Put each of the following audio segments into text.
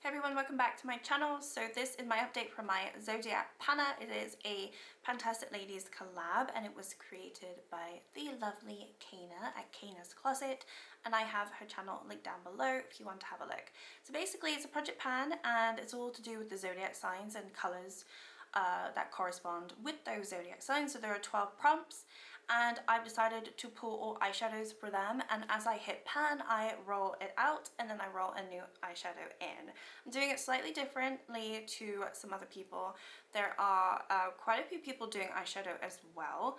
Hey everyone, welcome back to my channel. So this is my update from my Zodiac Panner. It is a Pantastic Ladies collab and it was created by the lovely Caena at Caena's Closet, and I have her channel linked down below if you want to have a look. So basically it's a project pan and it's all to do with the zodiac signs and colors that correspond with those zodiac signs. So there are 12 prompts and I've decided to pull all eyeshadows for them, and as I hit pan I roll it out and then I roll a new eyeshadow in. I'm doing it slightly differently to some other people. There are quite a few people doing eyeshadow as well,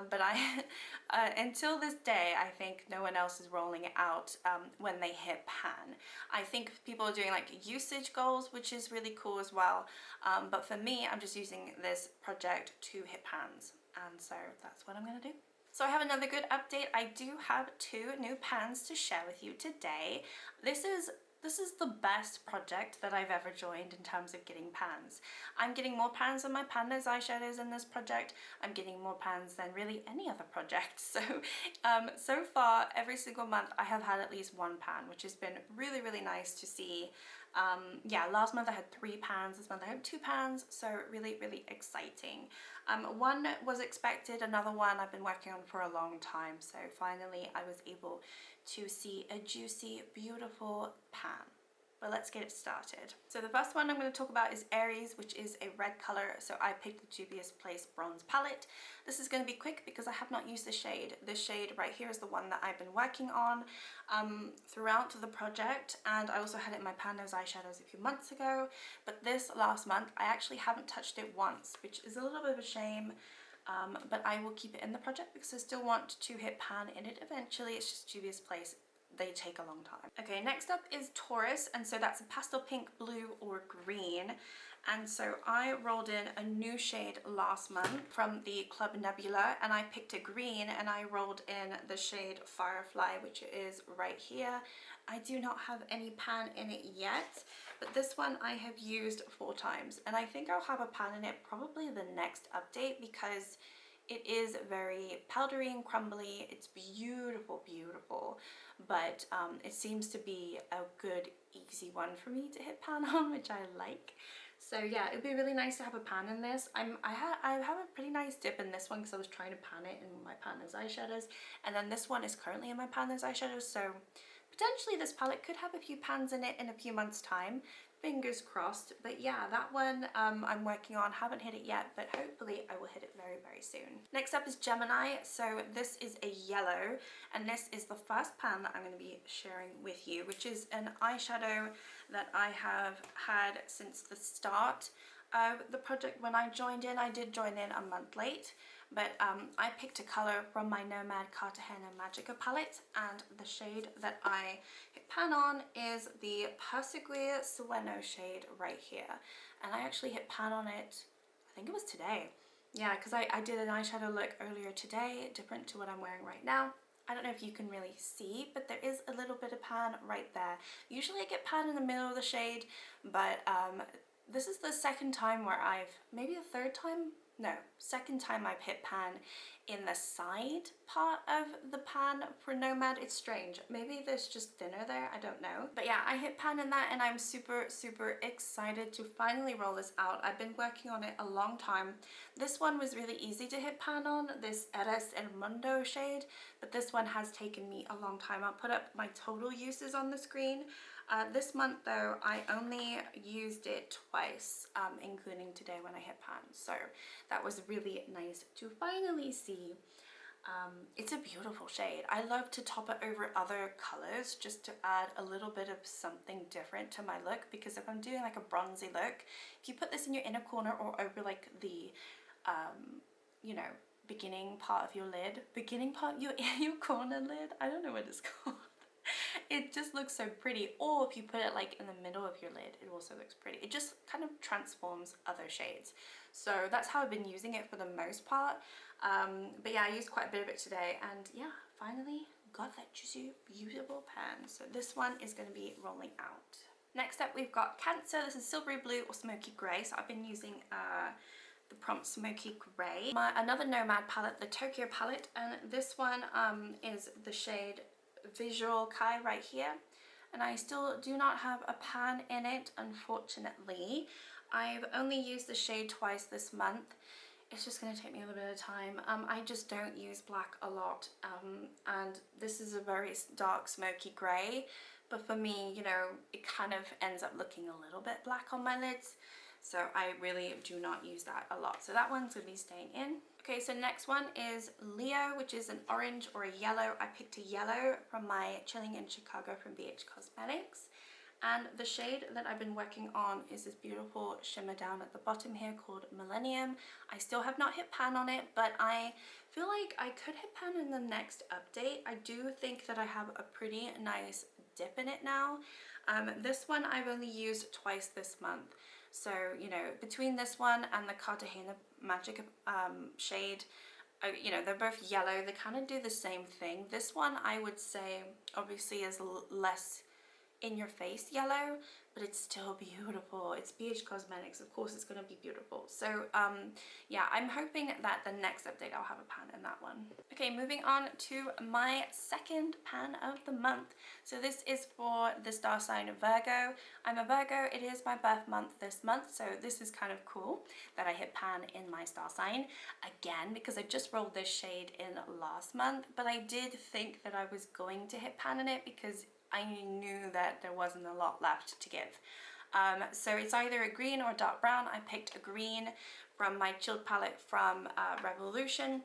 but I until this day I think no one else is rolling it out when they hit pan. I think people are doing like usage goals, which is really cool as well, but for me I'm just using this project to hit pans. And so that's what I'm gonna do. So I have another good update. I do have 2 new pans to share with you today. This is the best project that I've ever joined in terms of getting pans. I'm getting more pans on my Panner's eyeshadows in this project. I'm getting more pans than really any other project. So, so far, every single month I have had at least 1 pan, which has been really, really nice to see. Yeah, last month I had 3 pans, this month I have 2 pans, so really, really exciting. One was expected, another one I've been working on for a long time, so finally I was able to see a juicy, beautiful pan. But let's get it started. So the first one I'm going to talk about is Aries, which is a red color. So I picked the Dubious Place Bronze palette. This is going to be quick because I have not used the shade. This shade right here is the one that I've been working on throughout the project, and I also had it in my Panner's eyeshadows a few months ago. But this last month I actually haven't touched it once, which is a little bit of a shame. But I will keep it in the project because I still want to hit pan in it eventually. It's just Dubious Place. They take a long time. Okay, next up is Taurus, and so that's a pastel pink, blue, or green. And so I rolled in a new shade last month from the Club Nebula, and I picked a green and I rolled in the shade Firefly, which is right here. I do not have any pan in it yet, but this one I have used 4 times, and I think I'll have a pan in it probably the next update because it is very powdery and crumbly. It's beautiful, beautiful, but it seems to be a good, easy one for me to hit pan on, which I like. So yeah, it'd be really nice to have a pan in this. I have a pretty nice dip in this one because I was trying to pan it in my Panner's eyeshadows, and then this one is currently in my Panner's eyeshadows, so potentially this palette could have a few pans in it in a few months' time. Fingers crossed. But yeah, that one I'm working on. Haven't hit it yet, but hopefully I will hit it very, very soon. Next up is Gemini. So this is a yellow, and this is the first pan that I'm going to be sharing with you, which is an eyeshadow that I have had since the start of the project. When I joined in, I did join in a month late, but I picked a color from my Nomad Cartagena Magica palette, and the shade that I hit pan on is the Perseguir Sueno shade right here. And I actually hit pan on it, I think it was today. Yeah, because I did an eyeshadow look earlier today, different to what I'm wearing right now. I don't know if you can really see, but there is a little bit of pan right there. Usually I get pan in the middle of the shade, but this is the second time where maybe the third time? No, second time I've hit pan in the side part of the pan for Nomad. It's strange. Maybe there's just thinner there, I don't know. But yeah, I hit pan in that and I'm super, super excited to finally roll this out. I've been working on it a long time. This one was really easy to hit pan on, this Eres El Mundo shade, but this one has taken me a long time. I'll put up my total uses on the screen. This month though, I only used it twice, including today when I hit pan. So that was really nice to finally see. It's a beautiful shade. I love to top it over other colors just to add a little bit of something different to my look, because if I'm doing like a bronzy look, if you put this in your inner corner or over like the, you know, beginning part of your lid, your corner lid, I don't know what it's called. It just looks so pretty. Or if you put it like in the middle of your lid, it also looks pretty. It just kind of transforms other shades. So that's how I've been using it for the most part. But yeah, I used quite a bit of it today, and yeah, finally got that juicy, beautiful pan. So this one is going to be rolling out. Next up, we've got Cancer. This is Silvery Blue or Smoky Grey. So I've been using the prompt Smoky Grey. Another Nomad palette, the Tokyo palette, and this one is the shade Visual Kai right here. and I still do not have a pan in it, unfortunately. I've only used the shade twice this month. It's just going to take me a little bit of time. I just don't use black a lot, and this is a very dark smoky grey, but for me, you know, it kind of ends up looking a little bit black on my lids, so I really do not use that a lot. So that one's going to be staying in. Okay, so next one is Leo, which is an orange or a yellow. I picked a yellow from my Chilling in Chicago from BH Cosmetics. And the shade that I've been working on is this beautiful shimmer down at the bottom here called Millennium. I still have not hit pan on it, but I feel like I could hit pan in the next update. I do think that I have a pretty nice dip in it now. This one I've only used twice this month. So, you know, between this one and the Cartagena Magic shade, you know, they're both yellow. They kind of do the same thing. This one I would say obviously is less in your face yellow, but it's still beautiful. It's BH Cosmetics, of course it's going to be beautiful. So yeah, I'm hoping that the next update I'll have a pan in that one. Okay, moving on to my second pan of the month. So this is for the star sign Virgo. I'm a Virgo. It is my birth month this month, so this is kind of cool that I hit pan in my star sign again, because I just rolled this shade in last month, but I did think that I was going to hit pan in it because I knew that there wasn't a lot left to give. So it's either a green or a dark brown. I picked a green from my chilled palette from Revolution,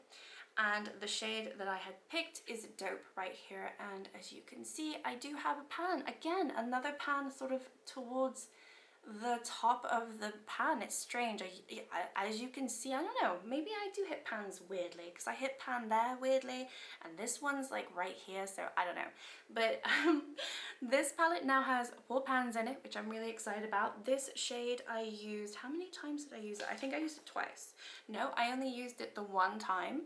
and the shade that I had picked is Dope right here. And as you can see, I do have a pan. Again, another pan sort of towards the top of the pan. It's strange. As you can see, I don't know, maybe I do hit pans weirdly, because I hit pan there weirdly, and this one's like right here, so I don't know. But this palette now has 4 pans in it, which I'm really excited about. This shade I used, how many times did I use it? I think I used it twice. No, I only used it the one time.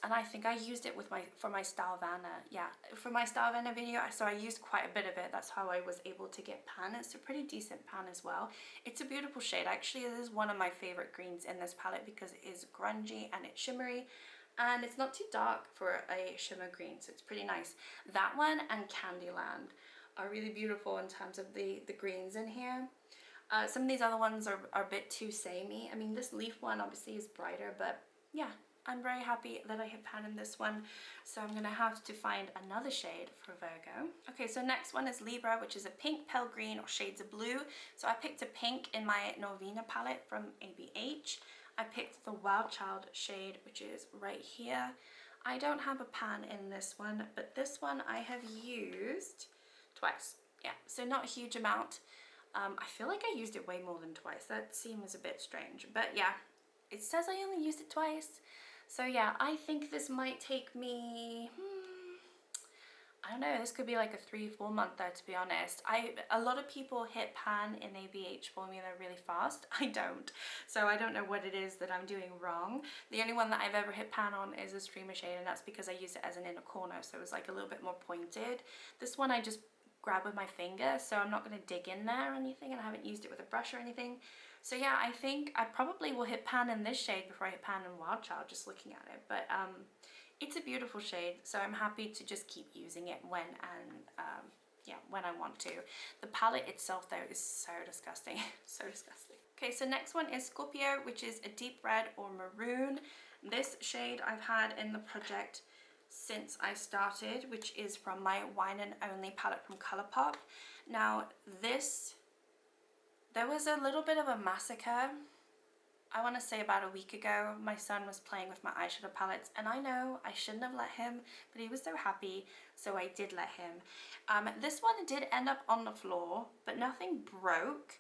And I think I used it with for my Stylevana, yeah, for my Stylevana video, so I used quite a bit of it. That's how I was able to get pan. It's a pretty decent pan as well. It's a beautiful shade. Actually, this is one of my favorite greens in this palette because it is grungy and it's shimmery, and it's not too dark for a shimmer green, so it's pretty nice. That one and Candyland are really beautiful in terms of the greens in here. Some of these other ones are a bit too samey. I mean, this leaf one obviously is brighter, but yeah, I'm very happy that I hit pan in this one, so I'm gonna have to find another shade for Virgo. Okay, so next one is Libra, which is a pink, pale green, or shades of blue. So I picked a pink in my Novena palette from ABH. I picked the Wild Child shade, which is right here. I don't have a pan in this one, but this one I have used twice. Yeah, so not a huge amount. I feel like I used it way more than twice. That seems a bit strange, but yeah, it says I only used it twice. So yeah, I think this might take me, I don't know, this could be like a 3-4 month though, to be honest. A lot of people hit pan in ABH formula really fast. I don't. So I don't know what it is that I'm doing wrong. The only one that I've ever hit pan on is a streamer shade, and that's because I use it as an inner corner, so it was like a little bit more pointed. This one I just grab with my finger, so I'm not going to dig in there or anything, and I haven't used it with a brush or anything. So yeah, I think I probably will hit pan in this shade before I hit pan in Wild Child, just looking at it. But it's a beautiful shade, so I'm happy to just keep using it when I want to. The palette itself though is so disgusting, so disgusting. Okay, so next one is Scorpio, which is a deep red or maroon. This shade I've had in the project since I started, which is from my Wine and Only palette from Colourpop. Now there was a little bit of a massacre, I want to say about a week ago. My son was playing with my eyeshadow palettes, and I know I shouldn't have let him, but he was so happy, so I did let him. This one did end up on the floor, but nothing broke.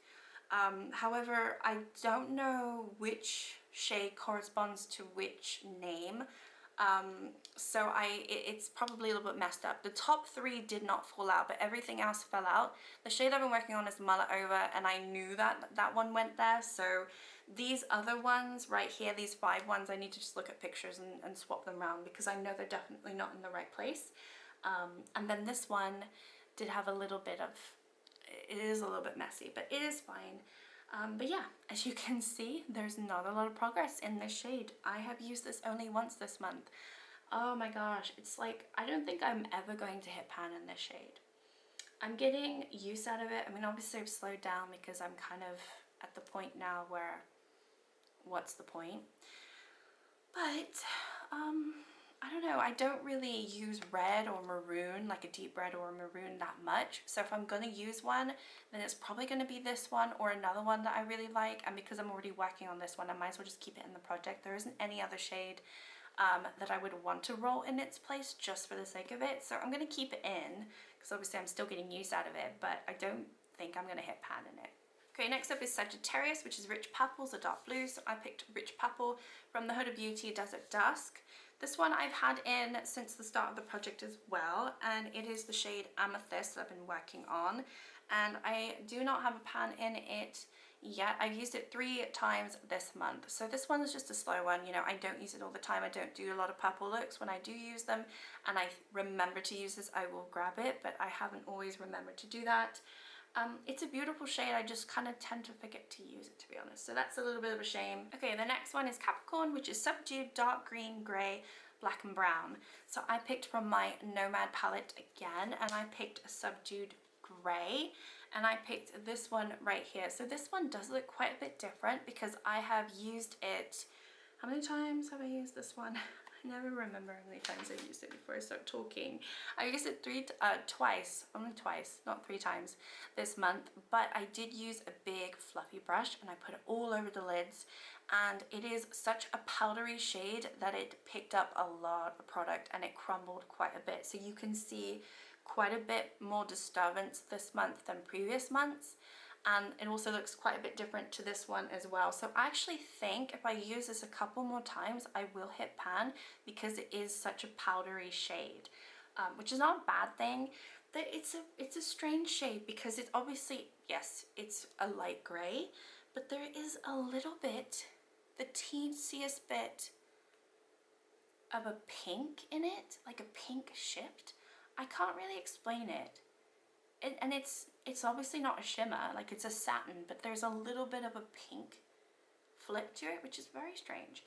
However, I don't know which shade corresponds to which name. So it's probably a little bit messed up. The top 3 did not fall out, but everything else fell out. The shade I've been working on is Mullet Over, and I knew that one went there. So these other ones right here, these 5 ones, I need to just look at pictures and swap them around, because I know they're definitely not in the right place. And then this one did have a little bit of, it is a little bit messy, but it is fine. But yeah, as you can see, there's not a lot of progress in this shade. I have used this only once this month. Oh my gosh, it's like, I don't think I'm ever going to hit pan in this shade. I'm getting use out of it. I mean, obviously I've slowed down because I'm kind of at the point now where what's the point? But I don't know, I don't really use red or maroon, like a deep red or a maroon, that much. So if I'm gonna use one, then it's probably gonna be this one or another one that I really like. And because I'm already working on this one, I might as well just keep it in the project. There isn't any other shade that I would want to roll in its place just for the sake of it. So I'm gonna keep it in because obviously I'm still getting use out of it, but I don't think I'm gonna hit pan in it. Okay, next up is Sagittarius, which is Rich Purples, a dark blue. So I picked Rich Purple from the Huda Beauty Desert Dusk. This one I've had in since the start of the project as well, and it is the shade Amethyst that I've been working on. And I do not have a pan in it yet. I've used it 3 times this month. So this one is just a slow one. You know, I don't use it all the time. I don't do a lot of purple looks. When I do use them and I remember to use this, I will grab it, but I haven't always remembered to do that. It's a beautiful shade, I just kind of tend to forget to use it, to be honest. So that's a little bit of a shame. Okay, the next one is Capricorn, which is subdued dark green, grey, black and brown. So I picked from my Nomad palette again, and I picked a subdued grey, and I picked this one right here. So this one does look quite a bit different because I have used it, how many times have I used this one? I never remember how many times I've used it before I start talking. I used it twice, only twice, not 3 times this month, but I did use a big fluffy brush and I put it all over the lids, and it is such a powdery shade that it picked up a lot of product and it crumbled quite a bit. So you can see quite a bit more disturbance this month than previous months. And it also looks quite a bit different to this one as well. So I actually think if I use this a couple more times, I will hit pan because it is such a powdery shade, which is not a bad thing. But it's a strange shade because it's obviously, yes, it's a light grey, but there is a little bit, the teeniest bit of a pink in it, like a pink shift. I can't really explain it. And it's obviously not a shimmer, like it's a satin, but there's a little bit of a pink flip to it, which is very strange.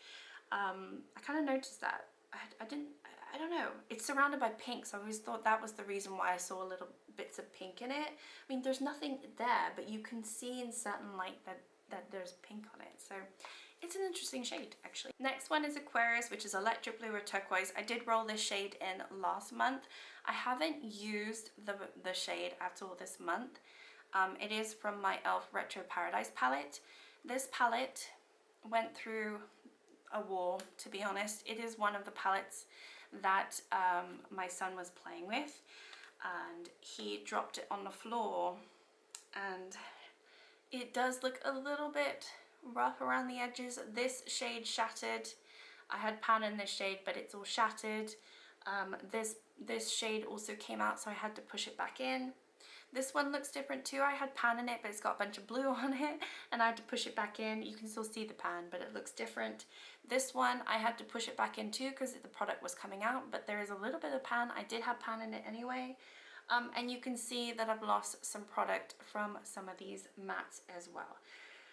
I kind of noticed that. I don't know. It's surrounded by pink, so I always thought that was the reason why I saw little bits of pink in it. I mean, there's nothing there, but you can see in certain light that there's pink on it. So it's an interesting shade, actually. Next one is Aquarius, which is electric blue or turquoise. I did roll this shade in last month. I haven't used the shade at all this month. It is from my e.l.f. Retro Paradise palette. This palette went through a war, to be honest. It is one of the palettes that my son was playing with, and he dropped it on the floor, and it does look a little bit rough around the edges. This shade shattered. I had pan in this shade, but it's all shattered. This shade also came out, so I had to push it back in. This one looks different too. I had pan in it, but it's got a bunch of blue on it, and I had to push it back in. You can still see the pan, but it looks different. This one, I had to push it back in too because the product was coming out, but there is a little bit of pan. I did have pan in it anyway. And you can see that I've lost some product from some of these mattes as well.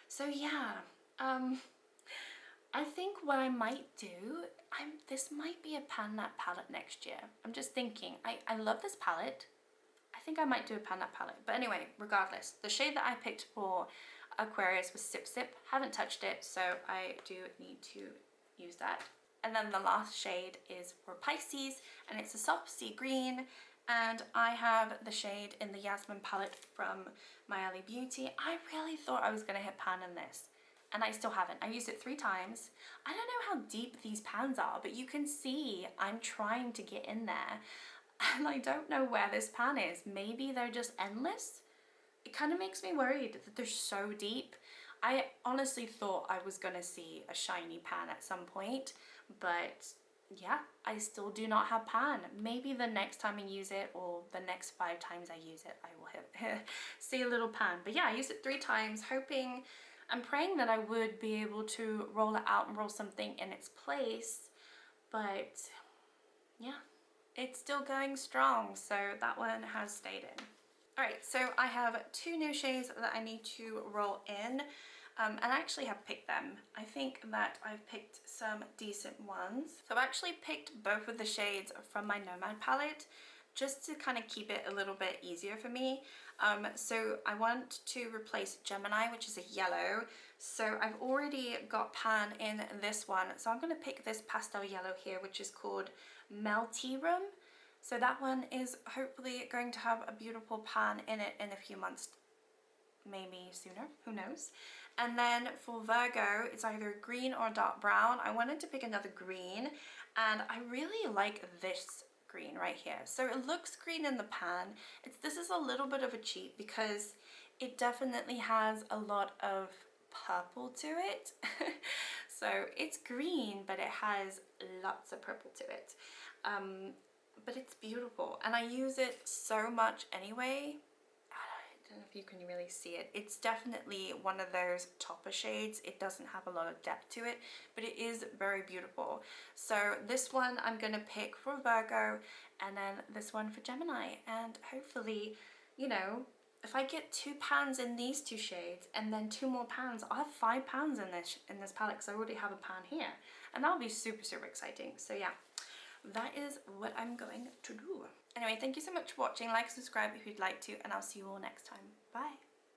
So yeah, I think what I might do, this might be a pan that palette next year. I'm just thinking, I love this palette. I think I might do a pan that palette. But anyway, regardless, the shade that I picked for Aquarius was Sip Sip. Haven't touched it, so I do need to use that. And then the last shade is for Pisces, and it's a soft sea green. And I have the shade in the Yasmin palette from my LA Beauty. I really thought I was going to hit pan in this, and I still haven't. I used it 3 times. I don't know how deep these pans are, but you can see I'm trying to get in there, and I don't know where this pan is. Maybe they're just endless? It kind of makes me worried that they're so deep. I honestly thought I was going to see a shiny pan at some point, but yeah, I still do not have pan. Maybe the next time I use it, or the next 5 times I use it, I will see a little pan. But yeah, I used it 3 times, hoping and praying that I would be able to roll it out and roll something in its place. But yeah, it's still going strong, so that one has stayed in. Alright, so I have 2 new shades that I need to roll in. And I actually have picked them. I think that I've picked some decent ones. So I've actually picked both of the shades from my Nomad palette just to kind of keep it a little bit easier for me. So I want to replace Gemini, which is a yellow. So I've already got pan in this one. So I'm going to pick this pastel yellow here, which is called Melty Room. So that one is hopefully going to have a beautiful pan in it in a few months, maybe sooner, who knows. And then for Virgo, it's either green or dark brown. I wanted to pick another green, and I really like this green right here. So it looks green in the pan. This is a little bit of a cheat because it definitely has a lot of purple to it. So it's green, but it has lots of purple to it. But it's beautiful, and I use it so much anyway. I don't know if you can really see it. It's definitely one of those topper shades. It doesn't have a lot of depth to it, but it is very beautiful. So this one I'm gonna pick for Virgo, and then this one for Gemini. And hopefully, you know, if I get 2 pans in these 2 shades and then 2 more pans, I'll have 5 pans in this palette, because I already have a pan here, and that'll be super, super exciting. So yeah, that is what I'm going to do. Anyway, thank you so much for watching. Like, subscribe if you'd like to, and I'll see you all next time. Bye.